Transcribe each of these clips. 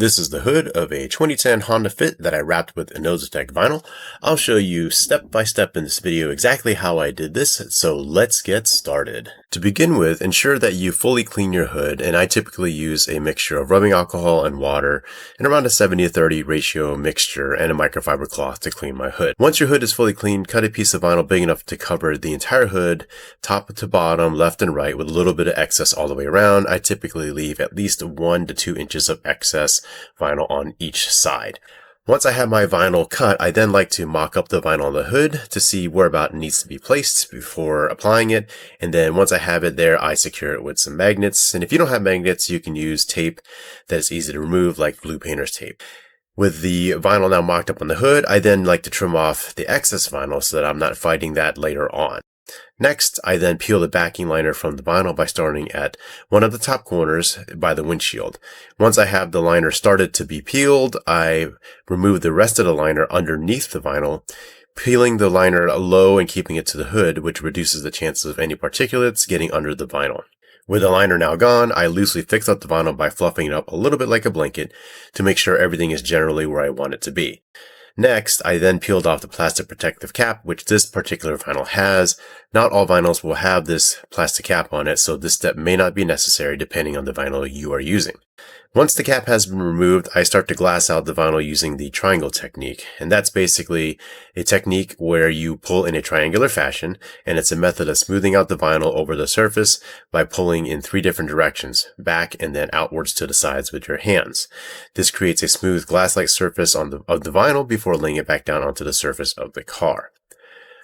This is the hood of a 2010 Honda Fit that I wrapped with Inozetek vinyl. I'll show you step by step in this video exactly how I did this, so let's get started. To begin with, ensure that you fully clean your hood, and I typically use a mixture of rubbing alcohol and water and around a 70-30 ratio mixture and a microfiber cloth to clean my hood. Once your hood is fully cleaned, cut a piece of vinyl big enough to cover the entire hood, top to bottom, left and right, with a little bit of excess all the way around. I typically leave at least 1 to 2 inches of excess vinyl on each side. Once I have my vinyl cut, I then like to mock up the vinyl on the hood to see where about it needs to be placed before applying it. And then once I have it there, I secure it with some magnets. And if you don't have magnets, you can use tape that is easy to remove, like blue painter's tape. With the vinyl now mocked up on the hood, I then like to trim off the excess vinyl so that I'm not fighting that later on. Next, I then peel the backing liner from the vinyl by starting at one of the top corners by the windshield. Once I have the liner started to be peeled, I remove the rest of the liner underneath the vinyl, peeling the liner low and keeping it to the hood, which reduces the chances of any particulates getting under the vinyl. With the liner now gone, I loosely fix up the vinyl by fluffing it up a little bit like a blanket to make sure everything is generally where I want it to be. Next, I then peeled off the plastic protective cap, which this particular vinyl has. Not all vinyls will have this plastic cap on it, so this step may not be necessary depending on the vinyl you are using. Once the cap has been removed, I start to glass out the vinyl using the triangle technique. And that's basically a technique where you pull in a triangular fashion, and it's a method of smoothing out the vinyl over the surface by pulling in 3 different directions, back and then outwards to the sides with your hands. This creates a smooth glass-like surface of the vinyl before laying it back down onto the surface of the car.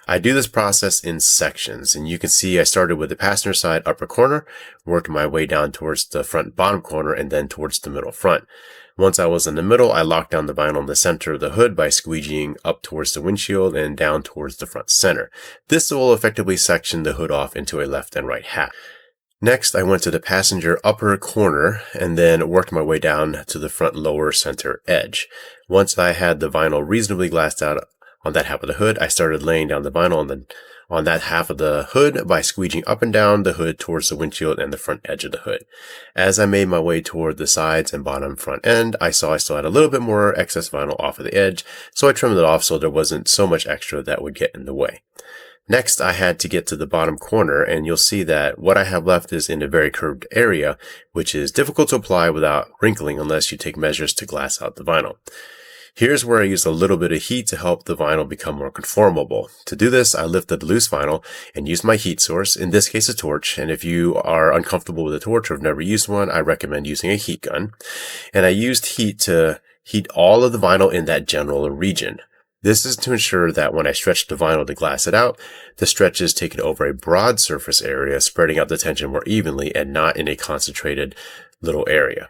I do this process in sections, and you can see I started with the passenger side upper corner, worked my way down towards the front bottom corner, and then towards the middle front. Once I was in the middle, I locked down the vinyl in the center of the hood by squeegeeing up towards the windshield and down towards the front center. This will effectively section the hood off into a left and right half. Next, I went to the passenger upper corner and then worked my way down to the front lower center edge. Once I had the vinyl reasonably glassed out on that half of the hood, I started laying down the vinyl on that half of the hood by squeegeeing up and down the hood towards the windshield and the front edge of the hood. As I made my way toward the sides and bottom front end, I saw I still had a little bit more excess vinyl off of the edge, so I trimmed it off so there wasn't so much extra that would get in the way. Next, I had to get to the bottom corner, and you'll see that what I have left is in a very curved area, which is difficult to apply without wrinkling unless you take measures to glass out the vinyl. Here's where I used a little bit of heat to help the vinyl become more conformable. To do this, I lifted the loose vinyl and used my heat source, in this case a torch, and if you are uncomfortable with a torch or have never used one, I recommend using a heat gun. And I used heat to heat all of the vinyl in that general region. This is to ensure that when I stretch the vinyl to glass it out, the stretch is taken over a broad surface area, spreading out the tension more evenly and not in a concentrated little area.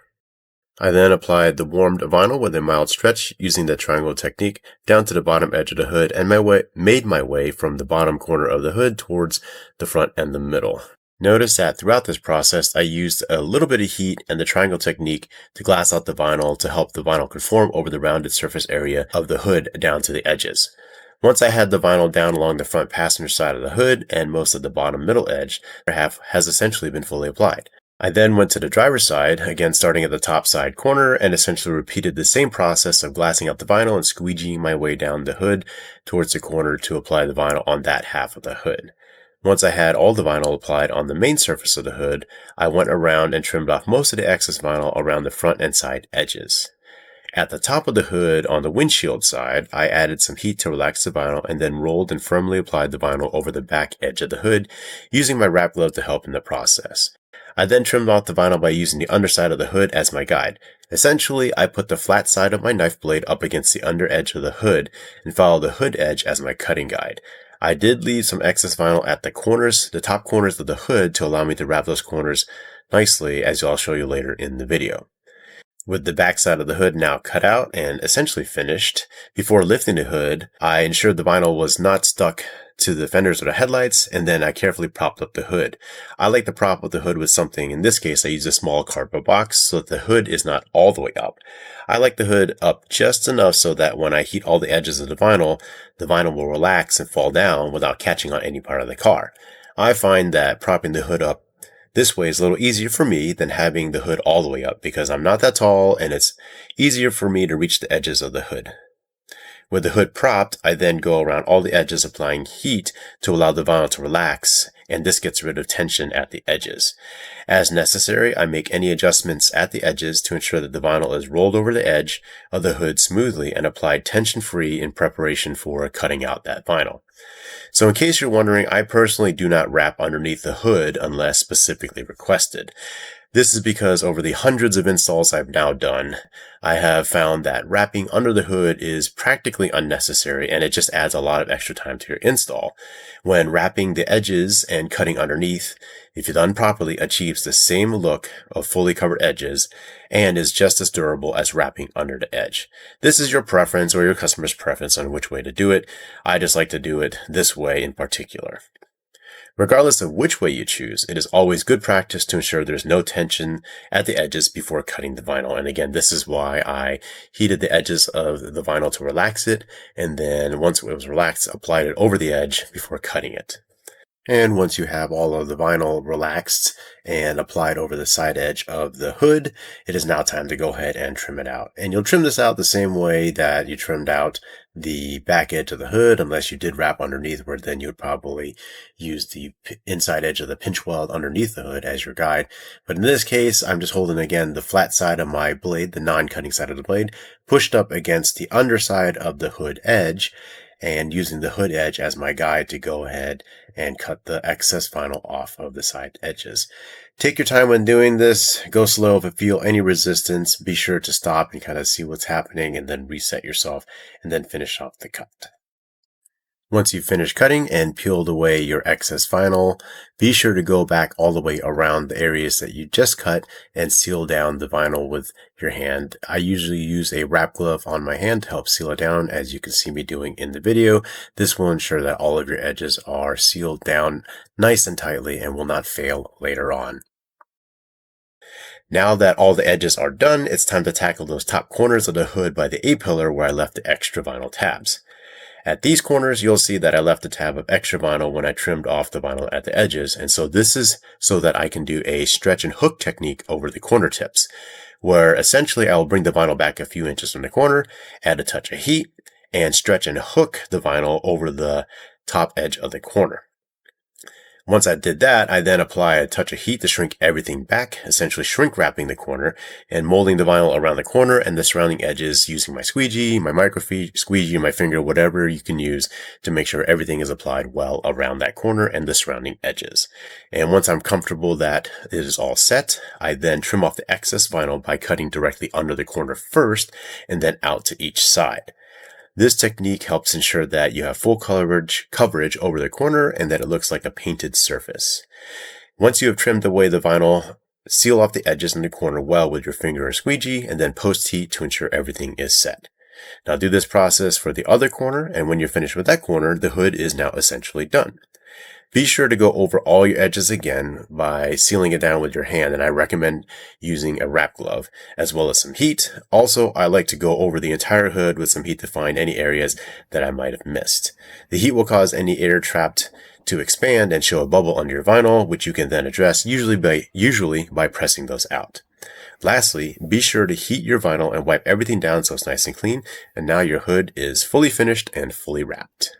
I then applied the warmed vinyl with a mild stretch using the triangle technique down to the bottom edge of the hood and made my way from the bottom corner of the hood towards the front and the middle. Notice that throughout this process, I used a little bit of heat and the triangle technique to glass out the vinyl to help the vinyl conform over the rounded surface area of the hood down to the edges. Once I had the vinyl down along the front passenger side of the hood and most of the bottom middle edge, the half has essentially been fully applied. I then went to the driver's side, again starting at the top side corner, and essentially repeated the same process of glassing out the vinyl and squeegeeing my way down the hood towards the corner to apply the vinyl on that half of the hood. Once I had all the vinyl applied on the main surface of the hood, I went around and trimmed off most of the excess vinyl around the front and side edges. At the top of the hood on the windshield side, I added some heat to relax the vinyl and then rolled and firmly applied the vinyl over the back edge of the hood, using my wrap glove to help in the process. I then trimmed off the vinyl by using the underside of the hood as my guide. Essentially, I put the flat side of my knife blade up against the under edge of the hood and followed the hood edge as my cutting guide. I did leave some excess vinyl at the top corners of the hood to allow me to wrap those corners nicely, as I'll show you later in the video. With the back side of the hood now cut out and essentially finished, before lifting the hood, I ensured the vinyl was not stuck to the fenders or the headlights, and then I carefully propped up the hood. I like to prop up the hood with something. In this case, I use a small cardboard box so that the hood is not all the way up. I like the hood up just enough so that when I heat all the edges of the vinyl will relax and fall down without catching on any part of the car. I find that propping the hood up This way is a little easier for me than having the hood all the way up because I'm not that tall and it's easier for me to reach the edges of the hood. With the hood propped, I then go around all the edges applying heat to allow the vinyl to relax, and this gets rid of tension at the edges. As necessary, I make any adjustments at the edges to ensure that the vinyl is rolled over the edge of the hood smoothly and applied tension-free in preparation for cutting out that vinyl. So in case you're wondering, I personally do not wrap underneath the hood unless specifically requested. This is because over the hundreds of installs I've now done, I have found that wrapping under the hood is practically unnecessary and it just adds a lot of extra time to your install. When wrapping the edges and cutting underneath, if done properly, achieves the same look of fully covered edges and is just as durable as wrapping under the edge. This is your preference or your customer's preference on which way to do it. I just like to do it this way in particular. Regardless of which way you choose, it is always good practice to ensure there's no tension at the edges before cutting the vinyl. And again, this is why I heated the edges of the vinyl to relax it, and then once it was relaxed, applied it over the edge before cutting it. And once you have all of the vinyl relaxed and applied over the side edge of the hood, it is now time to go ahead and trim it out. And you'll trim this out the same way that you trimmed out the back edge of the hood, unless you did wrap underneath, where then you would probably use the inside edge of the pinch weld underneath the hood as your guide. But in this case, I'm just holding, again, the flat side of my blade, the non-cutting side of the blade, pushed up against the underside of the hood edge, and using the hood edge as my guide to go ahead and cut the excess vinyl off of the side edges. Take your time when doing this. Go slow. If you feel any resistance, be sure to stop and kind of see what's happening and then reset yourself and then finish off the cut. Once you've finished cutting and peeled away your excess vinyl, be sure to go back all the way around the areas that you just cut and seal down the vinyl with your hand. I usually use a wrap glove on my hand to help seal it down, as you can see me doing in the video. This will ensure that all of your edges are sealed down nice and tightly and will not fail later on. Now that all the edges are done, it's time to tackle those top corners of the hood by the A-pillar where I left the extra vinyl tabs. At these corners, you'll see that I left a tab of extra vinyl when I trimmed off the vinyl at the edges, and so this is so that I can do a stretch and hook technique over the corner tips, where essentially I will bring the vinyl back a few inches from the corner, add a touch of heat, and stretch and hook the vinyl over the top edge of the corner. Once I did that, I then apply a touch of heat to shrink everything back, essentially shrink wrapping the corner and molding the vinyl around the corner and the surrounding edges using my squeegee, my microfiche, squeegee, my finger, whatever you can use to make sure everything is applied well around that corner and the surrounding edges. And once I'm comfortable that it is all set, I then trim off the excess vinyl by cutting directly under the corner first and then out to each side. This technique helps ensure that you have full coverage over the corner and that it looks like a painted surface. Once you have trimmed away the vinyl, seal off the edges in the corner well with your finger or squeegee and then post heat to ensure everything is set. Now do this process for the other corner, and when you're finished with that corner, the hood is now essentially done. Be sure to go over all your edges again by sealing it down with your hand, and I recommend using a wrap glove as well as some heat. Also, I like to go over the entire hood with some heat to find any areas that I might have missed. The heat will cause any air trapped to expand and show a bubble under your vinyl, which you can then address usually by pressing those out. Lastly, be sure to heat your vinyl and wipe everything down so it's nice and clean, and now your hood is fully finished and fully wrapped.